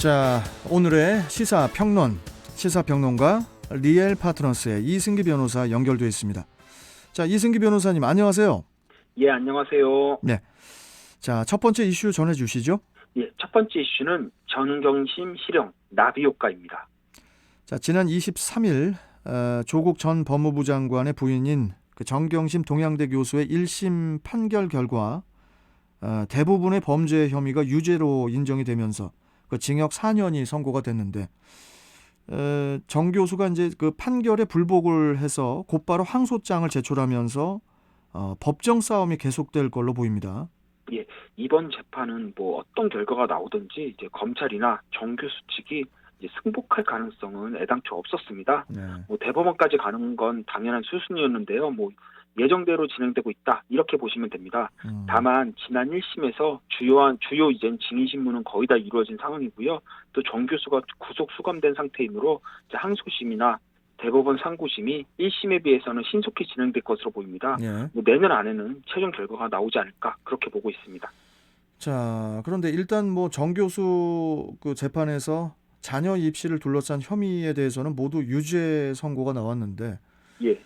자, 오늘의 시사평론가 리엘 파트너스의 이승기 변호사 연결되어 있습니다. 자, 이승기 변호사님 안녕하세요. 예, 안녕하세요. 네. 자, 첫 번째 이슈 전해주시죠. 예, 첫 번째 이슈는 정경심 실형 나비 효과입니다. 자, 지난 23일 조국 전 법무부 장관의 부인인 그 정경심 동양대 교수의 1심 판결 결과 대부분의 범죄 혐의가 유죄로 인정이 되면서 그 징역 4년이 선고가 됐는데 정 교수가 이제 그 판결에 불복을 해서 곧바로 항소장을 제출하면서 법정 싸움이 계속될 걸로 보입니다. 예, 이번 재판은 뭐 어떤 결과가 나오든지 이제 검찰이나 정 교수 측이 이제 승복할 가능성은 애당초 없었습니다. 네. 뭐 대법원까지 가는 건 당연한 수순이었는데요. 뭐 예정대로 진행되고 있다 이렇게 보시면 됩니다. 다만 지난 1심에서 주요 이제 증인 신문은 거의 다 이루어진 상황이고요. 또 정 교수가 구속 수감된 상태이므로 이제 항소심이나 대법원 상고심이 1심에 비해서는 신속히 진행될 것으로 보입니다. 네. 뭐 내년 안에는 최종 결과가 나오지 않을까 그렇게 보고 있습니다. 자, 그런데 일단 뭐 정 교수 그 재판에서 자녀 입시를 둘러싼 혐의에 대해서는 모두 유죄 선고가 나왔는데, 예.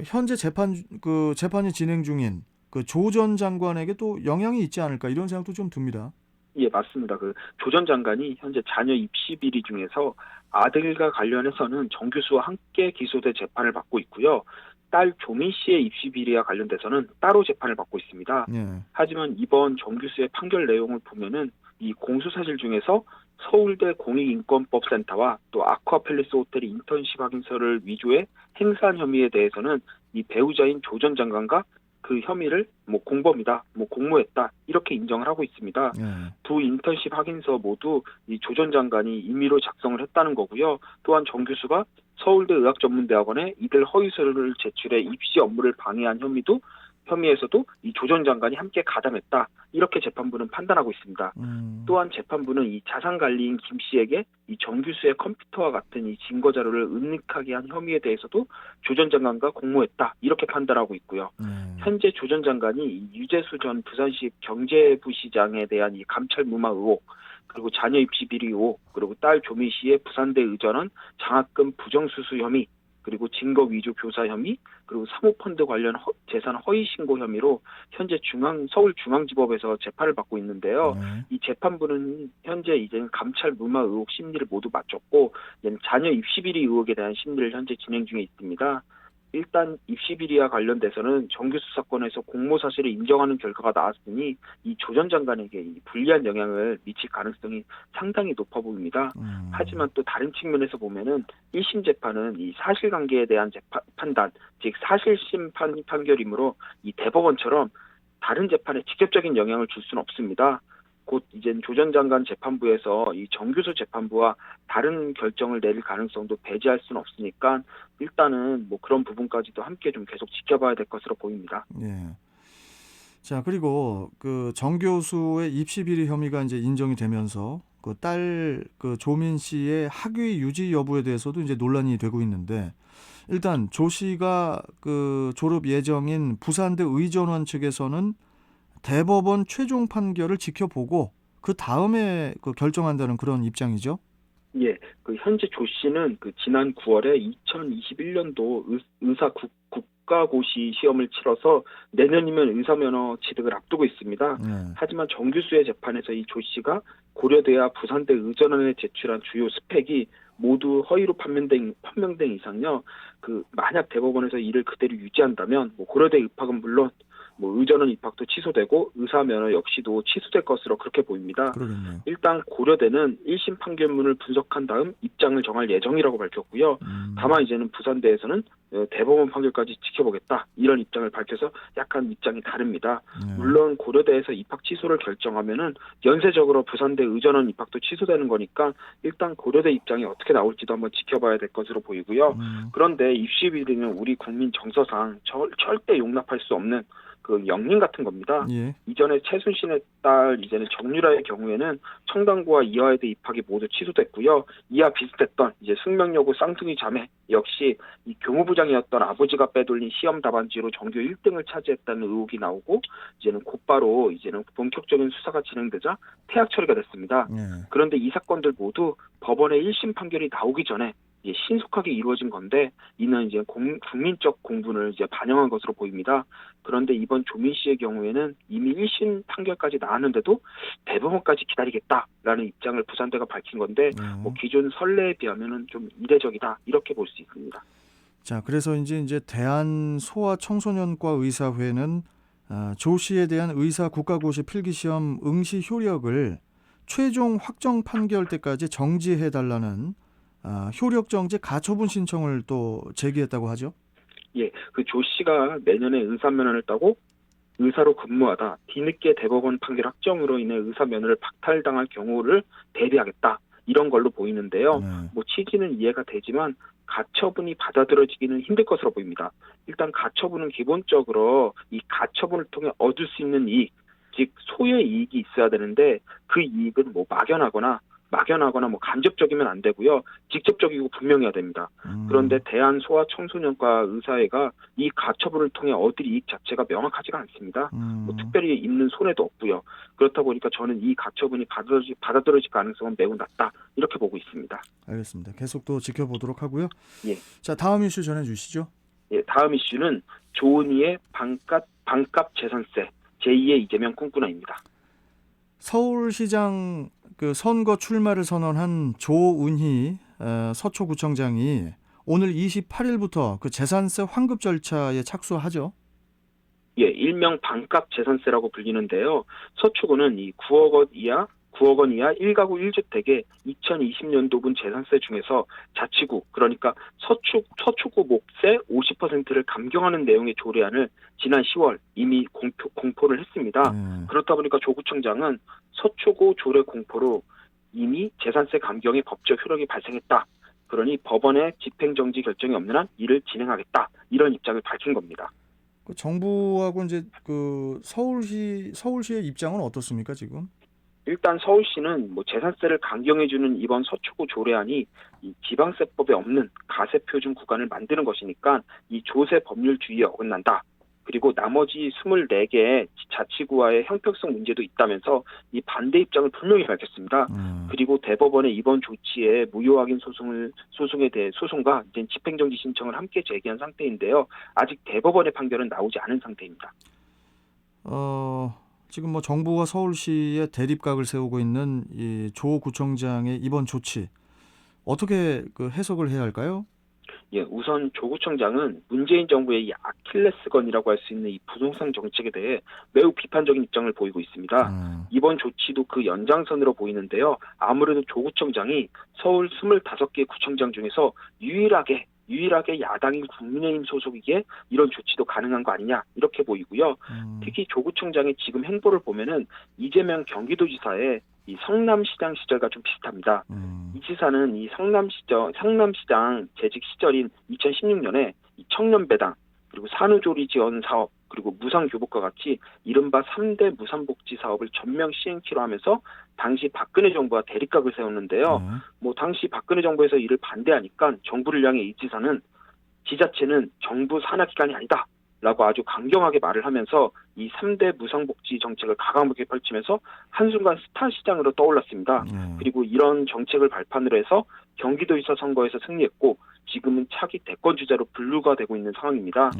현재 재판이 진행 중인 그 조 전 장관에게 또 영향이 있지 않을까 이런 생각도 좀 듭니다. 예, 맞습니다. 그 조 전 장관이 현재 자녀 입시 비리 중에서 아들과 관련해서는 정 교수와 함께 기소돼 재판을 받고 있고요. 딸 조민 씨의 입시 비리와 관련돼서는 따로 재판을 받고 있습니다. 네. 하지만 이번 정 교수의 판결 내용을 보면은 이 공소 사실 중에서 서울대 공익인권법센터와 또 아쿠아팰리스 호텔의 인턴십 확인서를 위조해 행사한 혐의에 대해서는 이 배우자인 조 전 장관과 그 혐의를 뭐 공범이다, 뭐 공모했다 이렇게 인정을 하고 있습니다. 네. 두 인턴십 확인서 모두 이 조 전 장관이 임의로 작성을 했다는 거고요. 또한 정 교수가 서울대 의학전문대학원에 이들 허위서류를 제출해 입시 업무를 방해한 혐의에서도 이 조 전 장관이 함께 가담했다 이렇게 재판부는 판단하고 있습니다. 또한 재판부는 이 자산관리인 김 씨에게 이 정 교수의 컴퓨터와 같은 이 증거 자료를 은닉하게 한 혐의에 대해서도 조 전 장관과 공모했다 이렇게 판단하고 있고요. 현재 조 전 장관이 이 유재수 전 부산시 경제부시장에 대한 이 감찰 무마 의혹, 그리고 자녀 입시 비리 의혹, 그리고 딸 조민 씨의 부산대 의전원 장학금 부정수수 혐의, 그리고 증거 위조 교사 혐의, 그리고 사모펀드 관련 재산 허위 신고 혐의로 현재 서울중앙지법에서 재판을 받고 있는데요. 이 재판부는 현재 이제는 감찰 무마 의혹 심리를 모두 마쳤고 이제는 자녀 입시 비리 의혹에 대한 심리를 현재 진행 중에 있습니다. 일단 입시 비리와 관련돼서는 정 교수 사건에서 공모 사실을 인정하는 결과가 나왔으니 이 조 전 장관에게 이 불리한 영향을 미칠 가능성이 상당히 높아 보입니다. 하지만 또 다른 측면에서 보면은 1심 재판은 이 사실관계에 대한 판단, 즉 사실심 판결이므로 이 대법원처럼 다른 재판에 직접적인 영향을 줄 수는 없습니다. 곧 이제 조 전 장관 재판부에서 이 정 교수 재판부와 다른 결정을 내릴 가능성도 배제할 수는 없으니까 일단은 뭐 그런 부분까지도 함께 좀 계속 지켜봐야 될 것으로 보입니다. 예. 자, 그리고 그 정 교수의 입시 비리 혐의가 이제 인정이 되면서 그 딸 그 조민 씨의 학위 유지 여부에 대해서도 이제 논란이 되고 있는데, 일단 조 씨가 그 졸업 예정인 부산대 의전원 측에서는 대법원 최종 판결을 지켜보고 그 다음에 그 결정한다는 그런 입장이죠. 예, 그 현재 조 씨는 그 지난 9월에 2021년도 의사 국가고시 시험을 치러서 내년이면 의사면허 취득을 앞두고 있습니다. 하지만 정 교수의 재판에서 이 조 씨가 고려대와 부산대 의전원에 제출한 주요 스펙이 모두 허위로 판명된 이상요. 그 만약 대법원에서 이를 그대로 유지한다면 뭐 고려대 입학은 물론 뭐 의전원 입학도 취소되고 의사 면허 역시도 취소될 것으로 그렇게 보입니다. 그러겠네요. 일단 고려대는 1심 판결문을 분석한 다음 입장을 정할 예정이라고 밝혔고요. 다만 이제는 부산대에서는 대법원 판결까지 지켜보겠다 이런 입장을 밝혀서 약간 입장이 다릅니다. 물론 고려대에서 입학 취소를 결정하면은 연쇄적으로 부산대 의전원 입학도 취소되는 거니까 일단 고려대 입장이 어떻게 나올지도 한번 지켜봐야 될 것으로 보이고요. 그런데 입시 비리는 우리 국민 정서상 절대 용납할 수 없는 그 영린 같은 겁니다. 예. 이전에 최순실의 딸 이제는 정유라의 경우에는 청담고와 이화여대 입학이 모두 취소됐고요. 이와 비슷했던 이제 숙명여고 쌍둥이 자매 역시 이 교무부장이었던 아버지가 빼돌린 시험 답안지로 전교 1등을 차지했다는 의혹이 나오고 이제는 곧바로 이제는 본격적인 수사가 진행되자 퇴학 처리가 됐습니다. 예. 그런데 이 사건들 모두 법원의 1심 판결이 나오기 전에 이제 신속하게 이루어진 건데 이는 이제 국민적 공분을 이제 반영한 것으로 보입니다. 그런데 이번 조민 씨의 경우에는 이미 1심 판결까지 나왔는데도 대법원까지 기다리겠다라는 입장을 부산대가 밝힌 건데 뭐 기존 선례에 비하면은 좀 이례적이다 이렇게 볼 수 있습니다. 자, 그래서 이제 대한 소아청소년과 의사회는 조 씨에 대한 의사 국가고시 필기시험 응시 효력을 최종 확정 판결 때까지 정지해달라는 효력 정지 가처분 신청을 또 제기했다고 하죠. 예, 그 조 씨가 내년에 의사면허를 따고 의사로 근무하다 뒤늦게 대법원 판결 확정으로 인해 의사면허를 박탈당할 경우를 대비하겠다 이런 걸로 보이는데요. 네. 뭐 취지는 이해가 되지만 가처분이 받아들여지기는 힘들 것으로 보입니다. 일단 가처분은 기본적으로 이 가처분을 통해 얻을 수 있는 이익, 즉 소의 이익이 있어야 되는데 그 이익은 뭐 막연하거나 뭐 간접적이면 안 되고요. 직접적이고 분명해야 됩니다. 그런데 대한소아청소년과 의사회가 이 가처분을 통해 얻을 이익 자체가 명확하지가 않습니다. 뭐 특별히 입는 손해도 없고요. 그렇다 보니까 저는 이 가처분이 받아들여질 가능성은 매우 낮다 이렇게 보고 있습니다. 알겠습니다. 계속 또 지켜보도록 하고요. 예. 자, 다음 이슈 전해주시죠. 예, 다음 이슈는 조은희의 반값 재산세 제2의 이재명 꿍꿍아입니다. 서울시장 그 선거 출마를 선언한 조은희 서초구청장이 오늘 28일부터 그 재산세 환급 절차에 착수하죠. 예, 일명 반값 재산세라고 불리는데요. 서초구는 이 9억 원 이하 1가구 1주택의 2020년도분 재산세 중에서 자치구, 그러니까 서초구 몫의 50%를 감경하는 내용의 조례안을 지난 10월 이미 공포를 했습니다. 그렇다 보니까 조구청장은 서초구 조례 공포로 이미 재산세 감경의 법적 효력이 발생했다. 그러니 법원의 집행정지 결정이 없는 한 이를 진행하겠다. 이런 입장을 밝힌 겁니다. 그 정부하고 이제 그 서울시의 입장은 어떻습니까 지금? 일단 서울시는 뭐 재산세를 감경해주는 이번 서초구 조례안이 이 지방세법에 없는 가세표준 구간을 만드는 것이니까 이 조세 법률주의에 어긋난다. 그리고 나머지 24개의 자치구와의 형평성 문제도 있다면서 이 반대 입장을 분명히 밝혔습니다. 그리고 대법원의 이번 조치에 무효 확인 소송에 대해 소송과 이제 집행정지 신청을 함께 제기한 상태인데요. 아직 대법원의 판결은 나오지 않은 상태입니다. 지금 뭐 정부와 서울시의 대립각을 세우고 있는 이 조 구청장의 이번 조치 어떻게 그 해석을 해야 할까요? 예, 우선 조 구청장은 문재인 정부의 이 아킬레스건이라고 할 수 있는 이 부동산 정책에 대해 매우 비판적인 입장을 보이고 있습니다. 이번 조치도 그 연장선으로 보이는데요. 아무래도 조 구청장이 서울 25개 구청장 중에서 유일하게 야당인 국민의힘 소속이기에 이런 조치도 가능한 거 아니냐 이렇게 보이고요. 특히 조 구청장의 지금 행보를 보면은 이재명 경기도지사의 이 성남시장 시절과 좀 비슷합니다. 이 지사는 이 성남시장 재직 시절인 2016년에 이 청년배당 그리고 산후조리 지원 사업 그리고 무상교복과 같이 이른바 3대 무상복지 사업을 전면 시행키로 하면서 당시 박근혜 정부와 대립각을 세웠는데요. 뭐 당시 박근혜 정부에서 이를 반대하니까 정부를 향해 이 지사는 지자체는 정부 산하기관이 아니다. 라고 아주 강경하게 말을 하면서 이 3대 무상복지 정책을 과감하게 펼치면서 한순간 스타 시장으로 떠올랐습니다. 그리고 이런 정책을 발판으로 해서 경기도지사 선거에서 승리했고 지금은 차기 대권 주자로 분류가 되고 있는 상황입니다.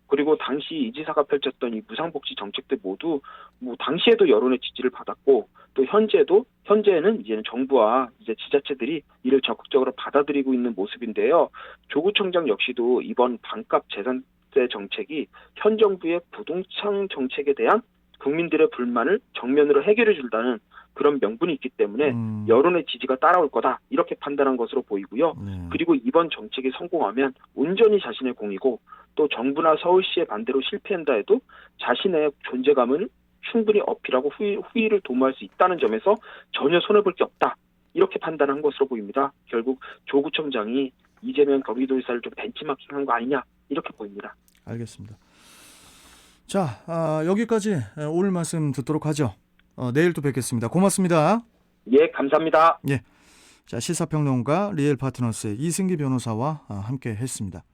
그리고 당시 이 지사가 펼쳤던 이 무상복지 정책들 모두 뭐 당시에도 여론의 지지를 받았고 또 현재는 이제는 정부와 이제 지자체들이 이를 적극적으로 받아들이고 있는 모습인데요. 조구청장 역시도 이번 반값 재산세 정책이 현 정부의 부동산 정책에 대한 국민들의 불만을 정면으로 해결해 준다는 그런 명분이 있기 때문에 여론의 지지가 따라올 거다 이렇게 판단한 것으로 보이고요. 그리고 이번 정책이 성공하면 온전히 자신의 공이고 또 정부나 서울시의 반대로 실패한다 해도 자신의 존재감을 충분히 어필하고 후위를 도모할 수 있다는 점에서 전혀 손해볼 게 없다 이렇게 판단한 것으로 보입니다. 결국 조구청장이 이재명 경기도지사를 좀 벤치마킹한 거 아니냐 이렇게 보입니다. 알겠습니다. 자, 여기까지 오늘 말씀 듣도록 하죠. 내일 또 뵙겠습니다. 고맙습니다. 예, 감사합니다. 자, 시사평론가 리얼 파트너스의 이승기 변호사와 함께 했습니다.